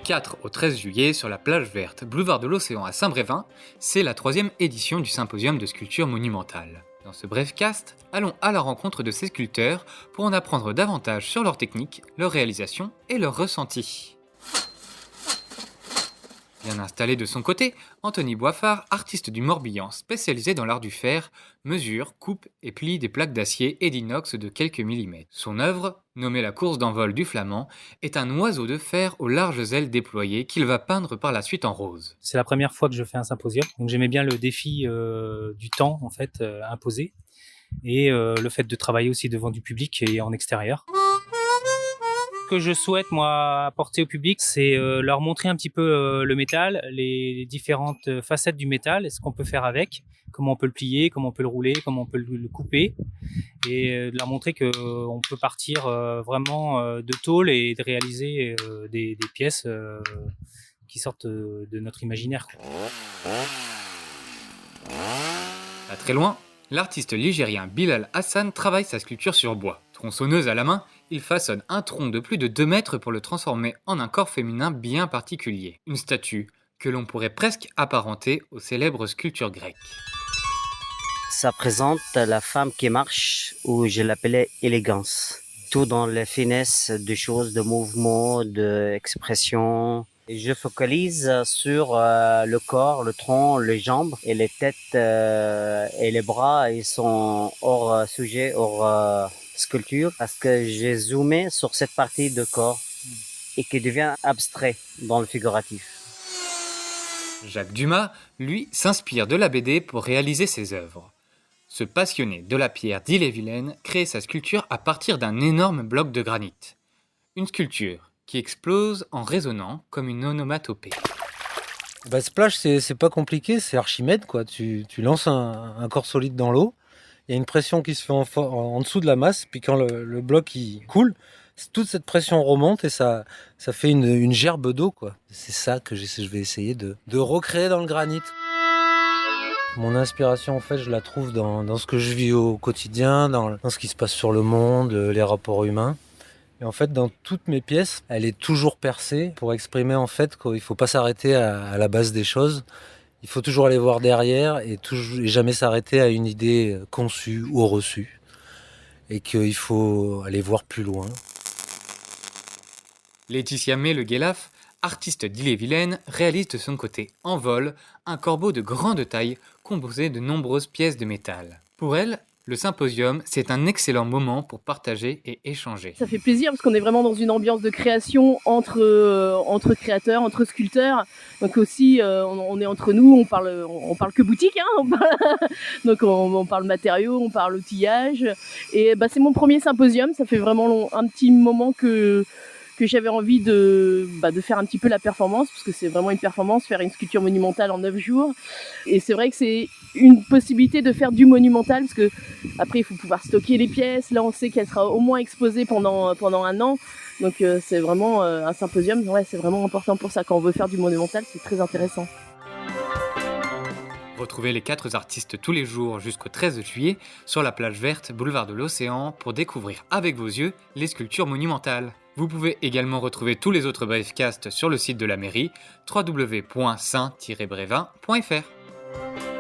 4 au 13 juillet sur la plage verte, boulevard de l'Océan à Saint-Brévin, c'est la 3e édition du symposium de sculpture monumentale. Dans ce bref cast, allons à la rencontre de ces sculpteurs pour en apprendre davantage sur leur technique, leur réalisation et leurs ressentis. Bien installé de son côté, Anthony Boiffard, artiste du Morbihan spécialisé dans l'art du fer, mesure, coupe et plie des plaques d'acier et d'inox de quelques millimètres. Son œuvre, nommée la course d'envol du flamand, est un oiseau de fer aux larges ailes déployées qu'il va peindre par la suite en rose. C'est la première fois que je fais un symposium, donc j'aimais bien le défi du temps en fait imposé et le fait de travailler aussi devant du public et en extérieur. Ce que je souhaite moi apporter au public, c'est leur montrer un petit peu le métal, les différentes facettes du métal, et ce qu'on peut faire avec, comment on peut le plier, comment on peut le rouler, comment on peut le couper, et de leur montrer que on peut partir vraiment de tôle et de réaliser des pièces qui sortent de notre imaginaire. Pas très loin, l'artiste ligérien Bilal Hassan travaille sa sculpture sur bois. Tronçonneuse à la main, il façonne un tronc de plus de 2 mètres pour le transformer en un corps féminin bien particulier. Une statue que l'on pourrait presque apparenter aux célèbres sculptures grecques. Ça présente la femme qui marche, ou je l'appelais élégance. Tout dans la finesse des choses, de mouvements, d'expression. Je focalise sur le corps, le tronc, les jambes et les têtes et les bras. Ils sont hors sujet, hors sculpture, parce que j'ai zoomé sur cette partie de corps et qui devient abstrait dans le figuratif. Jacques Dumas, lui, s'inspire de la BD pour réaliser ses œuvres. Ce passionné de la pierre d'Ille-et-Vilaine crée sa sculpture à partir d'un énorme bloc de granit. Une sculpture qui explose en résonnant comme une onomatopée. Splash, c'est pas compliqué, c'est Archimède, quoi. Tu lances un corps solide dans l'eau, il y a une pression qui se fait en dessous de la masse, puis quand le bloc il coule, toute cette pression remonte et ça fait une gerbe d'eau, quoi. C'est ça que je vais essayer de recréer dans le granit. Mon inspiration, en fait, je la trouve dans ce que je vis au quotidien, dans ce qui se passe sur le monde, les rapports humains. Et en fait, dans toutes mes pièces, elle est toujours percée pour exprimer en fait qu'il ne faut pas s'arrêter à la base des choses. Il faut toujours aller voir derrière et jamais s'arrêter à une idée conçue ou reçue. Et qu'il faut aller voir plus loin. Laetitia May-Le-Guelaf, artiste d'Ille-et-Vilaine, réalise de son côté en vol un corbeau de grande taille composé de nombreuses pièces de métal. Pour elle, le symposium, c'est un excellent moment pour partager et échanger. Ça fait plaisir parce qu'on est vraiment dans une ambiance de création entre créateurs, entre sculpteurs. Donc aussi, on est entre nous, on parle que boutique, hein, donc on parle matériaux, on parle outillage. Et c'est mon premier symposium, ça fait vraiment un petit moment que j'avais envie de faire un petit peu la performance, parce que c'est vraiment une performance, faire une sculpture monumentale en 9 jours. Et c'est vrai que c'est une possibilité de faire du monumental, parce que après il faut pouvoir stocker les pièces. Là on sait qu'elle sera au moins exposée pendant un an. Donc c'est vraiment un symposium, ouais, c'est vraiment important pour ça. Quand on veut faire du monumental, c'est très intéressant. Retrouvez les 4 artistes tous les jours jusqu'au 13 juillet sur la plage verte, boulevard de l'Océan, pour découvrir avec vos yeux les sculptures monumentales. Vous pouvez également retrouver tous les autres brefcasts sur le site de la mairie, www.saint-brévin.fr.